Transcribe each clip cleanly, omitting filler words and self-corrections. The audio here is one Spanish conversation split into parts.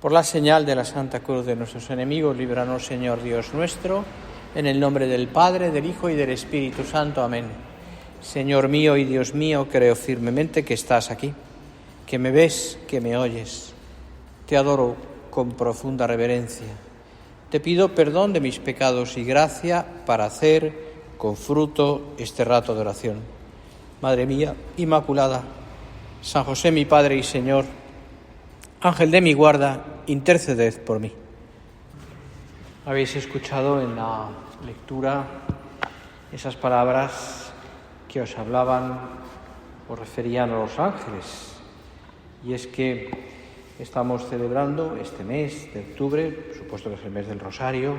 Por la señal de la Santa Cruz de nuestros enemigos, líbranos, Señor Dios nuestro, en el nombre del Padre, del Hijo y del Espíritu Santo. Amén. Señor mío y Dios mío, creo firmemente que estás aquí, que me ves, que me oyes. Te adoro con profunda reverencia. Te pido perdón de mis pecados y gracia para hacer con fruto este rato de oración. Madre mía Inmaculada, San José mi Padre y Señor, Ángel de mi guarda, interceded por mí. Habéis escuchado en la lectura esas palabras que os hablaban, os referían a los ángeles. Y es que estamos celebrando este mes de octubre, por supuesto que es el mes del Rosario,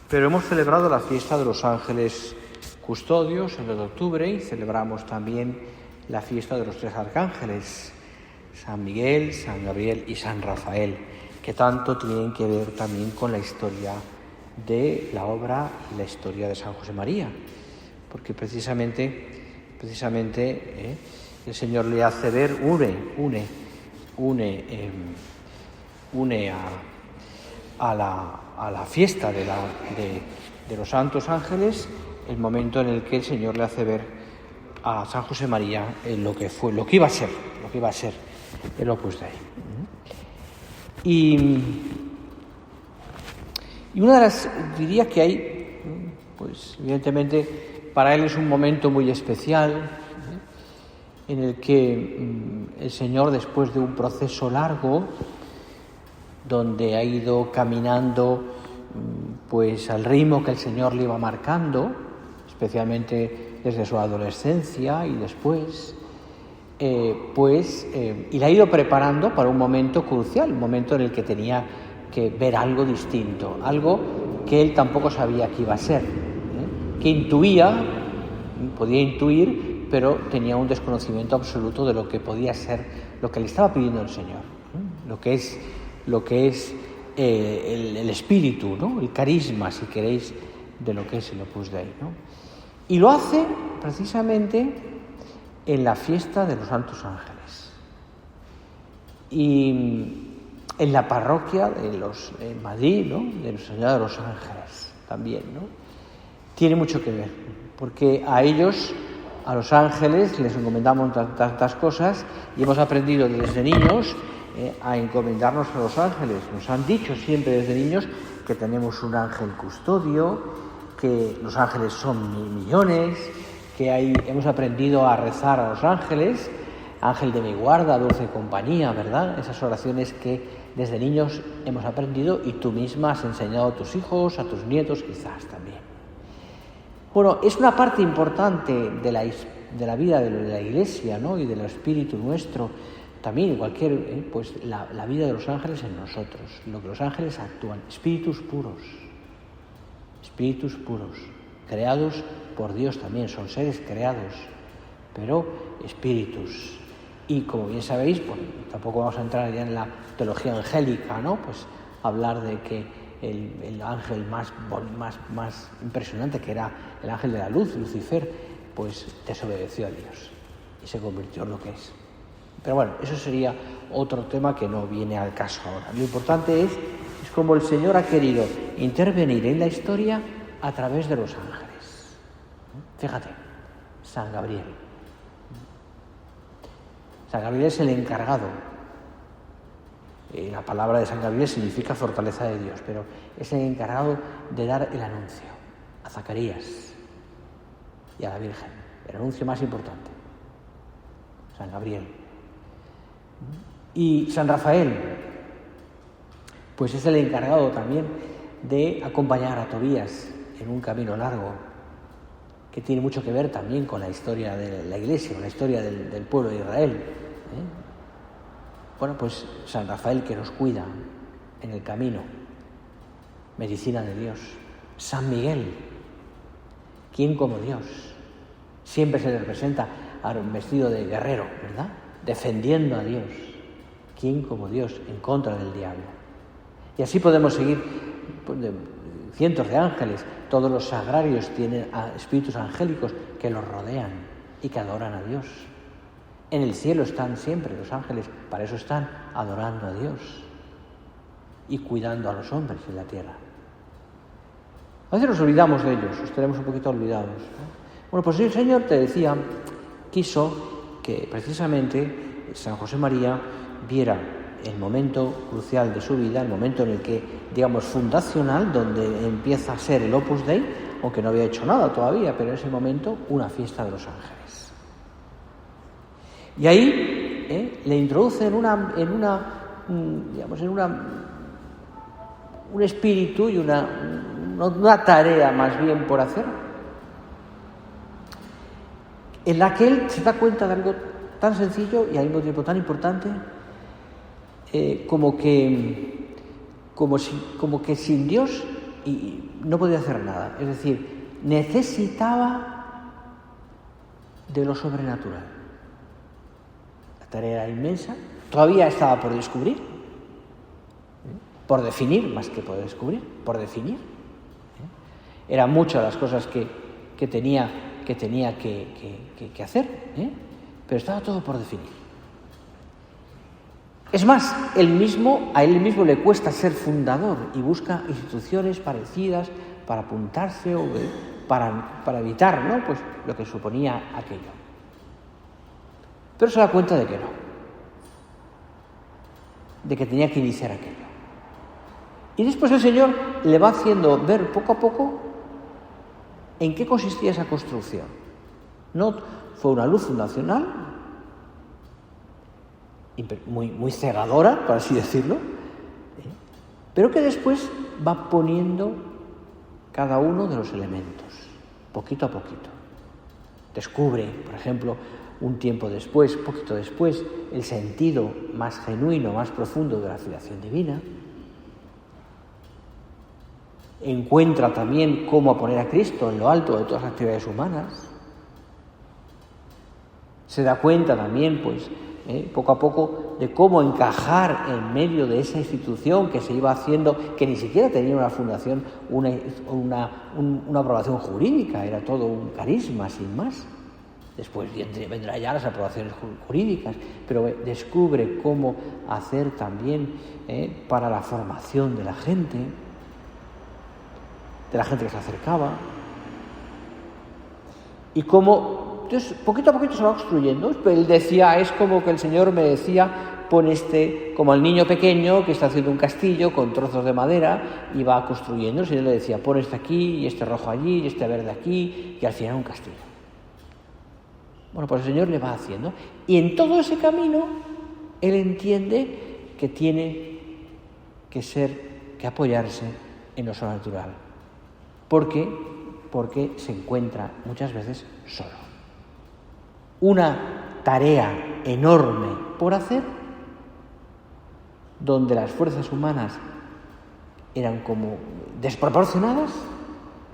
pero hemos celebrado la fiesta de los ángeles custodios el 2 de octubre y celebramos también la fiesta de los 3 arcángeles, San Miguel, San Gabriel y San Rafael, que tanto tienen que ver también con la historia de la obra y la historia de San José María, porque precisamente el Señor le hace ver, une a la fiesta de los santos ángeles el momento en el que el Señor le hace ver a San José María lo que iba a ser el Opus Dei. Y una de las, diría que hay, pues evidentemente para él es un momento muy especial, en el que el Señor, después de un proceso largo, donde ha ido caminando pues al ritmo que el Señor le iba marcando, especialmente desde su adolescencia y después, y la ha ido preparando para un momento crucial, un momento en el que tenía que ver algo distinto, algo que él tampoco sabía que iba a ser, que podía intuir, pero tenía un desconocimiento absoluto de lo que podía ser, lo que le estaba pidiendo el Señor, lo que es el espíritu, ¿no? El carisma, si queréis, de lo que es el Opus Dei, ¿no? Y lo hace precisamente en la fiesta de los Santos Ángeles y en la parroquia en Madrid, ¿no? De Nuestra Señora de los Ángeles también, ¿no? Tiene mucho que ver, porque a ellos, a los ángeles, les encomendamos tantas cosas y hemos aprendido desde niños a encomendarnos a los ángeles. Nos han dicho siempre desde niños que tenemos un ángel custodio, que los ángeles son millones, que hemos aprendido a rezar a los ángeles, ángel de mi guarda, dulce compañía, ¿verdad? Esas oraciones que desde niños hemos aprendido y tú misma has enseñado a tus hijos, a tus nietos quizás también. Bueno, es una parte importante de la vida de la Iglesia, ¿no? Y del espíritu nuestro, también la vida de los ángeles en nosotros, lo que los ángeles actúan, espíritus puros, creados por Dios también, son seres creados, pero espíritus. Y como bien sabéis, pues tampoco vamos a entrar ya en la teología angélica, ¿no? Pues hablar de que el ángel más impresionante, que era el ángel de la luz, Lucifer, pues desobedeció a Dios y se convirtió en lo que es. Pero bueno, eso sería otro tema que no viene al caso ahora. Lo importante es cómo el Señor ha querido intervenir en la historia a través de los ángeles. Fíjate, San Gabriel. San Gabriel es el encargado. La palabra de San Gabriel significa fortaleza de Dios, pero es el encargado de dar el anuncio a Zacarías y a la Virgen, el anuncio más importante. San Gabriel. Y San Rafael, pues es el encargado también de acompañar a Tobías en un camino largo, que tiene mucho que ver también con la historia de la Iglesia, con la historia del pueblo de Israel. Bueno, pues San Rafael, que nos cuida en el camino, medicina de Dios. San Miguel, ¿quién como Dios? Siempre se le representa vestido de guerrero, ¿verdad? Defendiendo a Dios. ¿Quién como Dios en contra del diablo? Y así podemos seguir, pues, cientos de ángeles. Todos los sagrarios tienen espíritus angélicos que los rodean y que adoran a Dios. En el cielo están siempre los ángeles, para eso están adorando a Dios. y cuidando a los hombres en la tierra. A veces nos olvidamos de ellos, los tenemos un poquito olvidados, ¿no? Bueno, pues el Señor, te decía, quiso que precisamente San José María viera el momento crucial de su vida, el momento en el que, digamos, fundacional, donde empieza a ser el Opus Dei, aunque no había hecho nada todavía, pero en ese momento una fiesta de los ángeles. Y ahí le introduce un espíritu y una tarea más bien por hacer, en la que él se da cuenta de algo tan sencillo y al mismo tiempo tan importante, como que sin Dios y no podía hacer nada. Es decir, necesitaba de lo sobrenatural. La tarea era inmensa, todavía estaba por descubrir, por definir, más que por descubrir, por definir. Eran muchas las cosas que tenía que hacer, pero estaba todo por definir. Es más, a él mismo le cuesta ser fundador y busca instituciones parecidas para apuntarse o para evitar, ¿no?, pues lo que suponía aquello. Pero se da cuenta de que no, de que tenía que iniciar aquello. Y después el Señor le va haciendo ver poco a poco en qué consistía esa construcción. No fue una luz fundacional, muy cegadora, por así decirlo, pero que después va poniendo cada uno de los elementos, poquito a poquito. Descubre, por ejemplo, poquito después, el sentido más genuino, más profundo de la filiación divina. Encuentra también cómo poner a Cristo en lo alto de todas las actividades humanas. Se da cuenta también, poco a poco, de cómo encajar en medio de esa institución que se iba haciendo, que ni siquiera tenía una fundación, una aprobación jurídica, era todo un carisma, sin más. Después vendrán ya las aprobaciones jurídicas, pero descubre cómo hacer también para la formación de la gente que se acercaba, y cómo, entonces, poquito a poquito se va construyendo. Él decía, es como que el Señor me decía, pon como al niño pequeño que está haciendo un castillo con trozos de madera y va construyendo. El Señor le decía, pon este aquí, y este rojo allí, y este verde aquí, y al final un castillo. Bueno, pues el Señor le va haciendo, y en todo ese camino él entiende que tiene que apoyarse en lo sobrenatural. ¿Por qué? Porque se encuentra muchas veces solo. Una tarea enorme por hacer, donde las fuerzas humanas eran como desproporcionadas,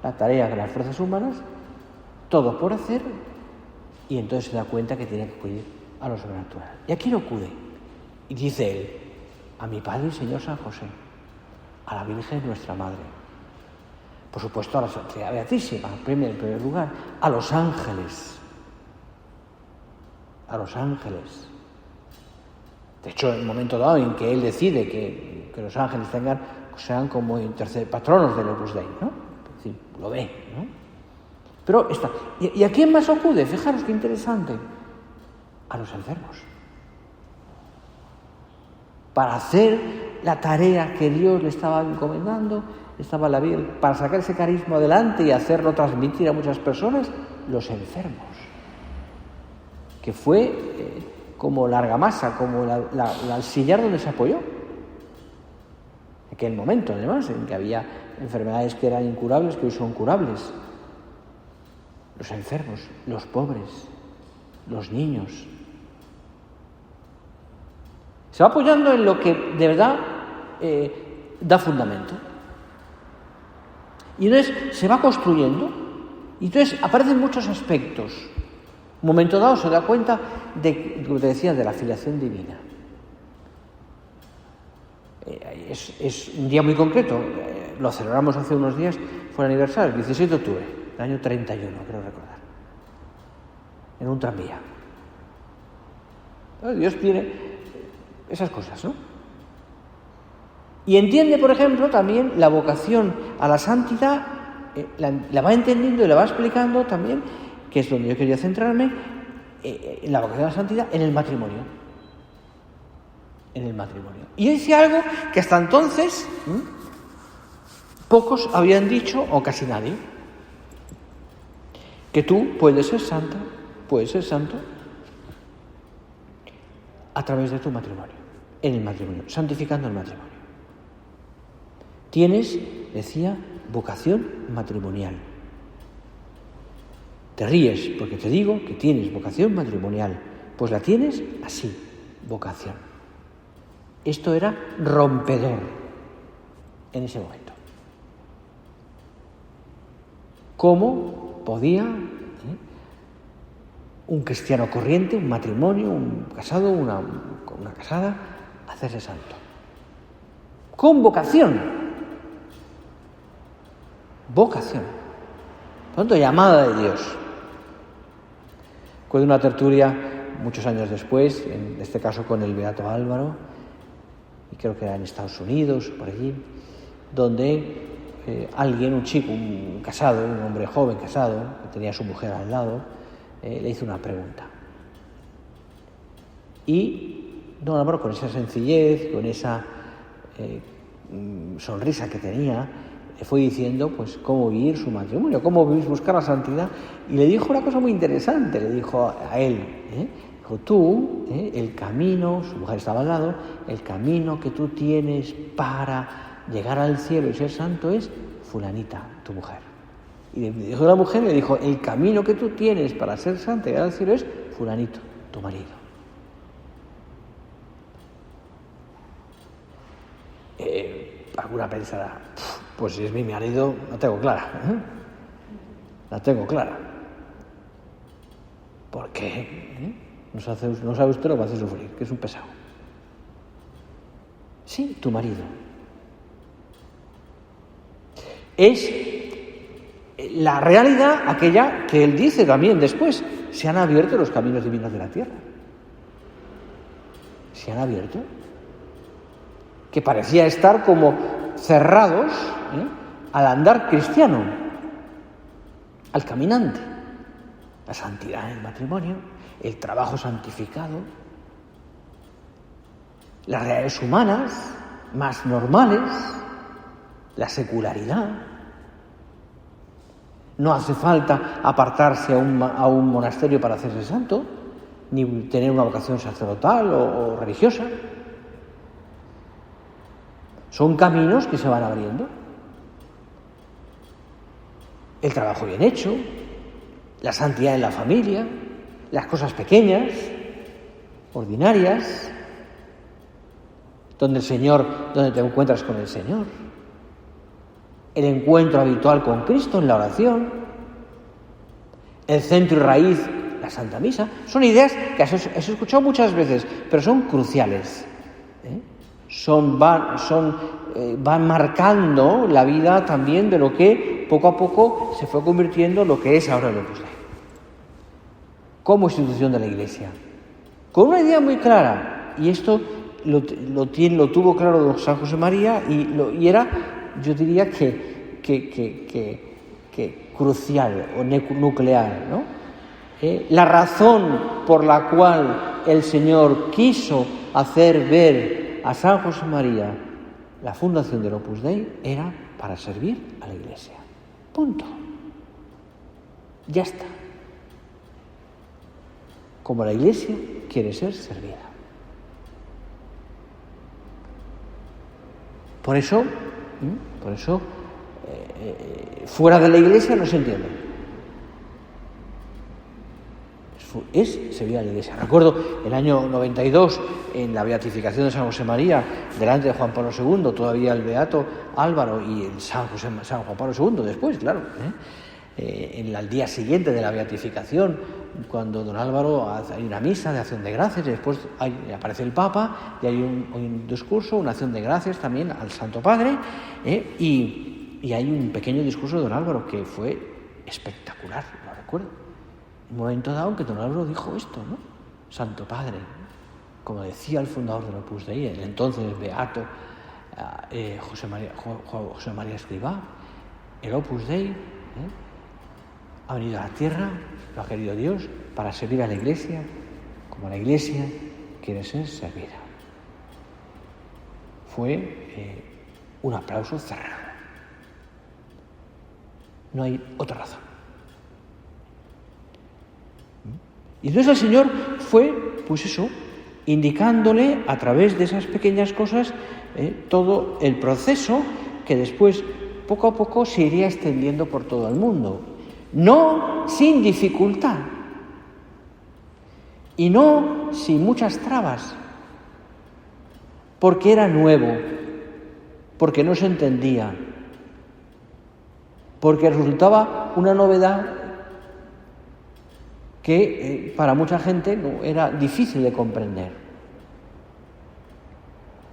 la tarea de las fuerzas humanas, todo por hacer, y entonces se da cuenta que tiene que acudir a lo sobrenatural. ¿Y a quién acude? Y dice él, a mi Padre y Señor San José, a la Virgen nuestra Madre, por supuesto a la Santísima Beatísima, en primer lugar, a los ángeles. De hecho, en el momento dado en que él decide que los ángeles sean como patronos del Opus Dei, ¿no? Es decir, lo ve, ¿no? Pero está. ¿Y a quién más acude? Fijaros qué interesante. A los enfermos. Para hacer la tarea que Dios le estaba encomendando, para sacar ese carisma adelante y hacerlo transmitir a muchas personas, los enfermos. Que fue como la argamasa, como el sillar donde se apoyó. En aquel momento, además, en que había enfermedades que eran incurables, que hoy son curables. Los enfermos, los pobres, los niños. Se va apoyando en lo que de verdad da fundamento. Y entonces se va construyendo, y entonces aparecen muchos aspectos. Un momento dado se da cuenta de, como te decía, de la filiación divina. Es un día muy concreto, lo celebramos hace unos días, fue el aniversario, el 16 de octubre, del año 31, creo recordar, en un tranvía. Dios tiene esas cosas, ¿no? Y entiende, por ejemplo, también la vocación a la santidad, la va entendiendo y la va explicando también, que es donde yo quería centrarme, la vocación a la santidad en el matrimonio. En el matrimonio. Y dice algo que hasta entonces pocos habían dicho, o casi nadie, que tú puedes ser santa, puedes ser santo a través de tu matrimonio, en el matrimonio, santificando el matrimonio. Tienes, decía, vocación matrimonial. Te ríes porque te digo que tienes vocación matrimonial, pues la tienes así, vocación. Esto era rompedor en ese momento. ¿Cómo podía un cristiano corriente, un matrimonio, un casado, una casada, hacerse santo? Con vocación. Vocación. Por tanto, llamada de Dios. Recuerdo una tertulia muchos años después, en este caso con el beato Álvaro, y creo que era en Estados Unidos, por allí, donde alguien, un chico, un casado, un hombre joven casado, que tenía a su mujer al lado, le hizo una pregunta. Y don Álvaro, con esa sencillez, con esa sonrisa que tenía, le fue diciendo pues cómo vivir su matrimonio, cómo buscar la santidad, y le dijo una cosa muy interesante, le dijo a él, dijo, tú, el camino, su mujer estaba al lado, el camino que tú tienes para llegar al cielo y ser santo es fulanita, tu mujer. Y le dijo a la mujer, le dijo, el camino que tú tienes para ser santa y llegar al cielo es fulanito, tu marido. Alguna pensará, pues si es mi marido, la tengo clara. La tengo clara. ¿Por qué? No sabe usted lo que me hace sufrir, que es un pesado. Sí, tu marido. Es la realidad aquella que él dice también después. Se han abierto los caminos divinos de la tierra. Se han abierto. Que parecía estar como cerrados al andar cristiano, al caminante. La santidad en el matrimonio, el trabajo santificado, las realidades humanas más normales, la secularidad. No hace falta apartarse a un monasterio para hacerse santo, ni tener una vocación sacerdotal o religiosa. Son caminos que se van abriendo. El trabajo bien hecho, la santidad en la familia, las cosas pequeñas, ordinarias, donde te encuentras con el Señor, el encuentro habitual con Cristo en la oración, el centro y raíz, la Santa Misa. Son ideas que has escuchado muchas veces, pero son cruciales. Van marcando la vida también de lo que poco a poco se fue convirtiendo en lo que es ahora el Opus Dei, como institución de la Iglesia, con una idea muy clara, y esto lo tuvo claro don San José María, y era, yo diría que crucial o nuclear, ¿no? La razón por la cual el Señor quiso hacer ver a San José María la fundación del Opus Dei era para servir a la Iglesia. Punto. Ya está. Como la Iglesia quiere ser servida. Por eso, fuera de la Iglesia no se entiende. Es servir a la Iglesia. Recuerdo el año 92, en la beatificación de San José María, delante de Juan Pablo II, todavía el beato Álvaro y el San Juan Pablo II después, claro. Al día siguiente de la beatificación, cuando don Álvaro hay una misa de acción de gracias, y después aparece el Papa y hay un discurso, una acción de gracias también al Santo Padre, y hay un pequeño discurso de don Álvaro que fue espectacular, lo recuerdo. Un momento dado en que don Álvaro dijo esto, ¿no? Santo Padre, como decía el fundador del Opus Dei, el entonces beato José María Escrivá, el Opus Dei, ha venido a la tierra, lo ha querido Dios, para servir a la Iglesia, como la Iglesia quiere ser servida. Fue un aplauso cerrado. No hay otra razón. Y entonces el Señor fue, pues eso, indicándole a través de esas pequeñas cosas todo el proceso que después, poco a poco, se iría extendiendo por todo el mundo. No sin dificultad y no sin muchas trabas, porque era nuevo, porque no se entendía, porque resultaba una novedad que para mucha gente era difícil de comprender.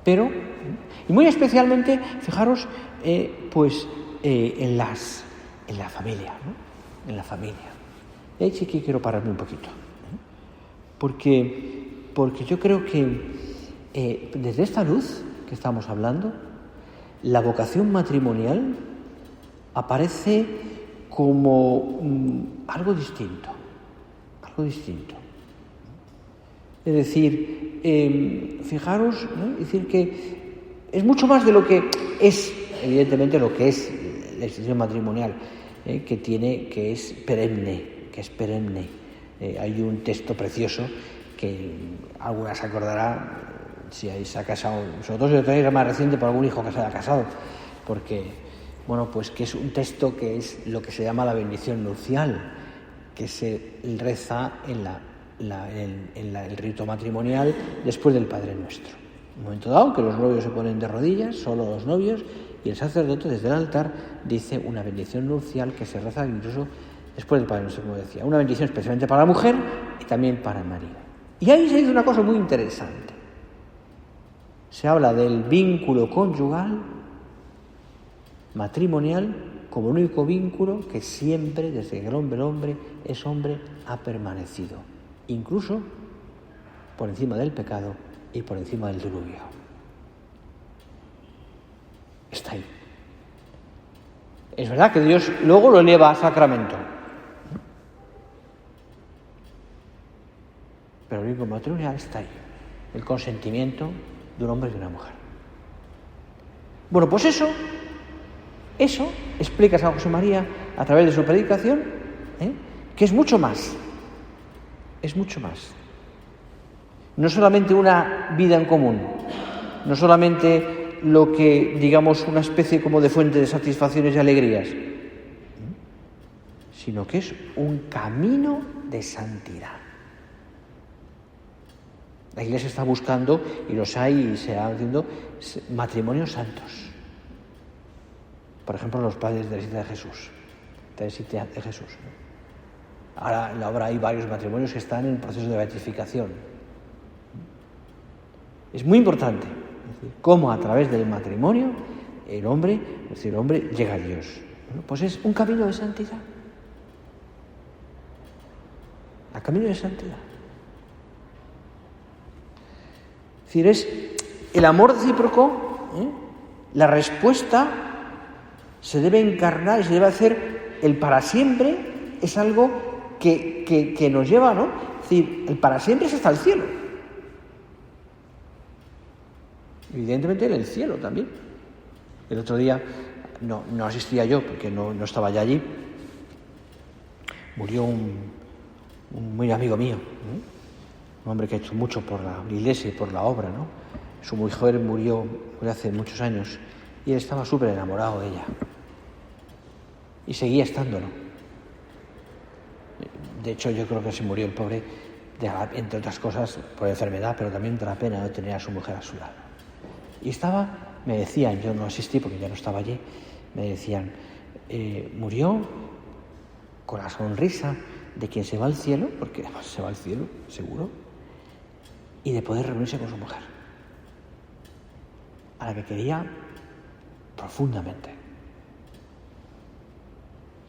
Pero, y muy especialmente, fijaros, en la familia, ¿no? En la familia. Y ahí sí que quiero pararme un poquito, porque yo creo que desde esta luz que estamos hablando, la vocación matrimonial aparece como algo distinto. Es decir, fijaros, ¿no? Es decir, que es mucho más de lo que es, evidentemente, lo que es la institución matrimonial, que es perenne. Hay un texto precioso que alguna se acordará si se ha casado, sobre todo si lo tenéis más reciente por algún hijo que se haya casado, porque, pues que es un texto que es lo que se llama la bendición nupcial, que se reza en el rito matrimonial después del Padre Nuestro. En un momento dado que los novios se ponen de rodillas, solo los novios, y el sacerdote desde el altar dice una bendición nupcial que se reza incluso después del Padre Nuestro, como decía. Una bendición especialmente para la mujer y también para el marido. Y ahí se dice una cosa muy interesante. Se habla del vínculo conyugal, matrimonial, como el único vínculo que siempre, desde que el hombre es hombre, ha permanecido, incluso por encima del pecado y por encima del diluvio. Está ahí. Es verdad que Dios luego lo eleva a sacramento, pero el vínculo matrimonial está ahí, el consentimiento de un hombre y de una mujer. Bueno, pues eso explica San José María a través de su predicación, que es mucho más. No solamente una vida en común, no solamente lo que, digamos, una especie como de fuente de satisfacciones y alegrías, sino que es un camino de santidad. La Iglesia está buscando, y los hay, y se va haciendo matrimonios santos. Por ejemplo, los padres de Teresita de Jesús. Ahora hay varios matrimonios que están en el proceso de beatificación. Es muy importante, es decir, cómo a través del matrimonio el hombre llega a Dios. Bueno, pues es un camino de santidad. El camino de santidad. Es decir, es el amor recíproco, la respuesta se debe encarnar y se debe hacer el para siempre, es algo que nos lleva, ¿no? Es decir, el para siempre es hasta el cielo. Evidentemente en el cielo también. El otro día, no asistía yo porque no estaba ya allí, murió un muy amigo mío, un hombre que ha hecho mucho por la Iglesia y por la obra, ¿no? Su mujer murió hace muchos años y él estaba súper enamorado de ella. Y seguía estándolo. De hecho, yo creo que se murió el pobre, entre otras cosas, por enfermedad, pero también de la pena de tener a su mujer a su lado. Y me decían, yo no asistí porque ya no estaba allí, me decían, murió con la sonrisa de quien se va al cielo, porque además se va al cielo, seguro, y de poder reunirse con su mujer, a la que quería profundamente.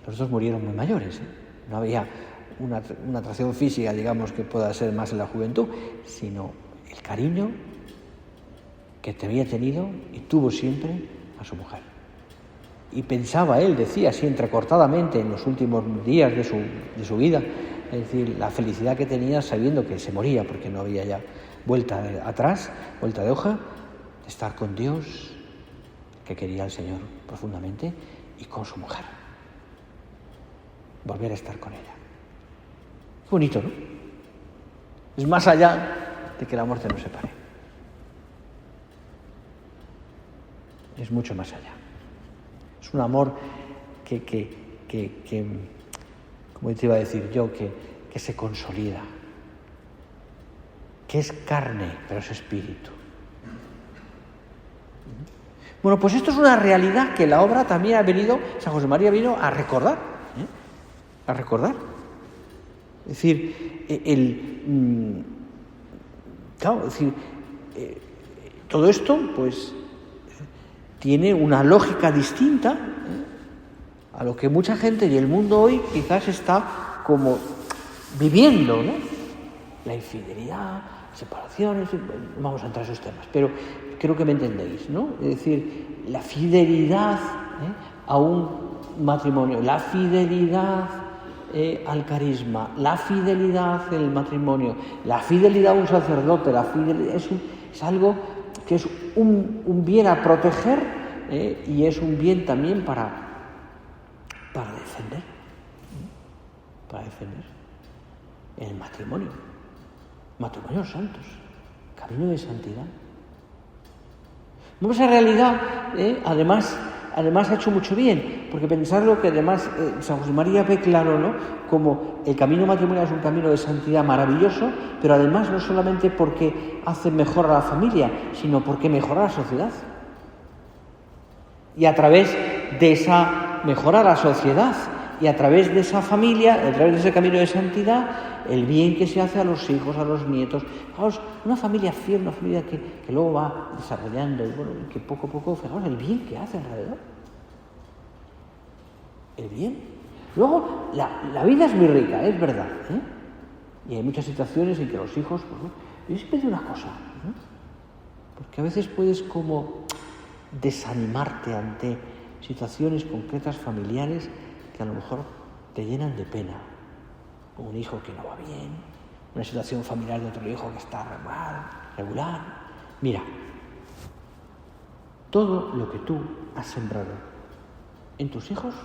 Los dos murieron muy mayores, No había una atracción física, digamos, que pueda ser más en la juventud, sino el cariño que que te había tenido y tuvo siempre a su mujer. Y pensaba él, decía así entrecortadamente en los últimos días de su vida, es decir, la felicidad que tenía sabiendo que se moría porque no había ya vuelta atrás, vuelta de hoja, de estar con Dios, que quería al Señor profundamente, y con su mujer. Volver a estar con ella. Qué bonito, ¿no? Es más allá de que la muerte nos separe. Es mucho más allá. Es un amor que como te iba a decir yo, que se consolida, que es carne, pero es espíritu. Bueno, pues esto es una realidad que la obra también ha venido, San José María vino a recordar, a recordar. Es decir, claro, es decir, todo esto, pues, tiene una lógica distinta a lo que mucha gente y el mundo hoy quizás está como viviendo, ¿no? La infidelidad, separaciones, no vamos a entrar en esos temas, pero creo que me entendéis, ¿no? Es decir, la fidelidad a un matrimonio, la fidelidad al carisma, la fidelidad al matrimonio, la fidelidad a un sacerdote, la fidelidad es algo que es un bien a proteger y es un bien también para defender. Para defender el matrimonio. Matrimonios santos. Camino de santidad. Esa realidad, además ha hecho mucho bien, porque pensarlo que además San José María ve claro, ¿no?, como el camino matrimonial es un camino de santidad maravilloso, pero además no solamente porque hace mejor a la familia, sino porque mejora a la sociedad. Y a través de esa mejora a la sociedad, y a través de esa familia, a través de ese camino de santidad, el bien que se hace a los hijos, a los nietos. Fijaos, una familia fiel, una familia que luego va desarrollando, y bueno, que poco a poco, fijaos el bien que hace alrededor. El bien. Luego, la vida es muy rica, es verdad, y hay muchas situaciones en que los hijos, pues, yo siempre digo una cosa, porque a veces puedes como desanimarte ante situaciones concretas familiares que a lo mejor te llenan de pena. Un hijo que no va bien, una situación familiar de otro hijo que está regular. Mira, todo lo que tú has sembrado en tus hijos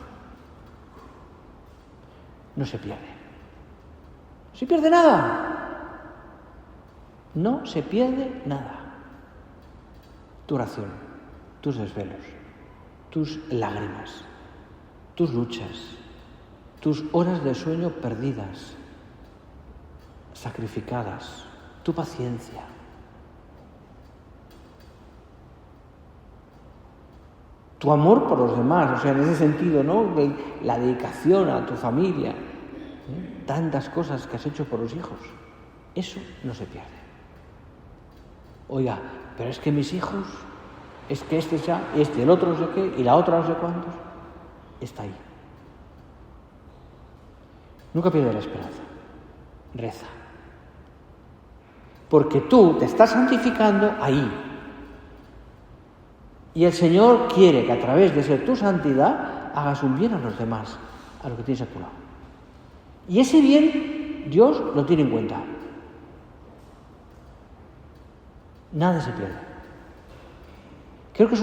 no se pierde. No se pierde nada. No se pierde nada. Tu oración, tus desvelos, tus lágrimas, tus luchas, tus horas de sueño perdidas, sacrificadas, tu paciencia. Tu amor por los demás, o sea, en ese sentido, ¿no?, la dedicación a tu familia, tantas cosas que has hecho por los hijos, eso no se pierde. Oiga, pero es que mis hijos, es que este ya, el otro no sé qué, y la otra no sé cuántos, está ahí. Nunca pierdas la esperanza. Reza. Porque tú te estás santificando ahí. Y el Señor quiere que a través de ser tu santidad hagas un bien a los demás, a lo que tienes a tu lado. Y ese bien Dios lo tiene en cuenta. Nada se pierde. Creo que es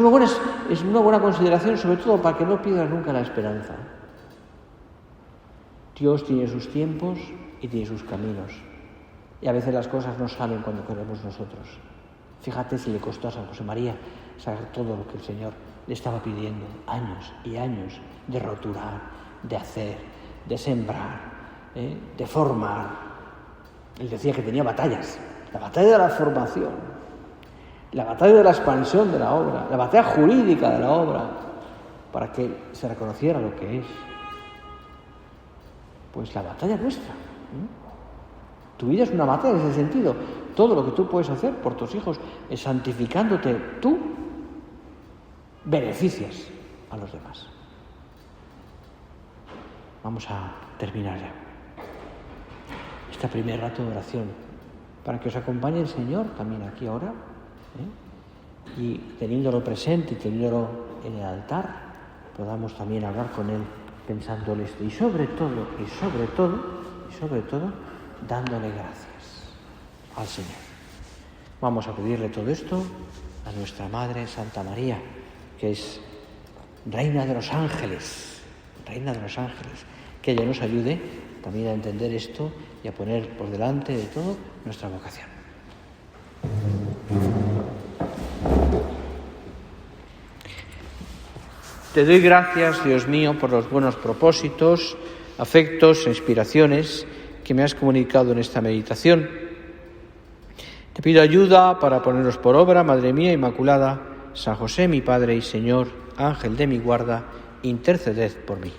una buena consideración, sobre todo para que no pierdas nunca la esperanza. Dios tiene sus tiempos y tiene sus caminos. Y a veces las cosas no salen cuando queremos nosotros. Fíjate si le costó a San José María saber todo lo que el Señor le estaba pidiendo. Años y años de roturar, de hacer, de sembrar, de formar. Él decía que tenía batallas. La batalla de la formación, la batalla de la expansión de la obra, la batalla jurídica de la obra, para que se reconociera lo que es. Pues la batalla nuestra. Tu vida es una batalla en ese sentido. Todo lo que tú puedes hacer por tus hijos es santificándote tú, beneficias a los demás. Vamos a terminar ya este primer rato de oración para que os acompañe el Señor también aquí ahora, y teniéndolo presente y teniéndolo en el altar, podamos también hablar con Él pensándole esto y sobre todo, dándole gracias al Señor. Vamos a pedirle todo esto a nuestra Madre Santa María, que es Reina de los Ángeles, que ella nos ayude también a entender esto y a poner por delante de todo nuestra vocación. Te doy gracias, Dios mío, por los buenos propósitos, afectos e inspiraciones que me has comunicado en esta meditación. Te pido ayuda para ponerlos por obra, Madre mía Inmaculada, San José, mi Padre y Señor, Ángel de mi guarda, interceded por mí.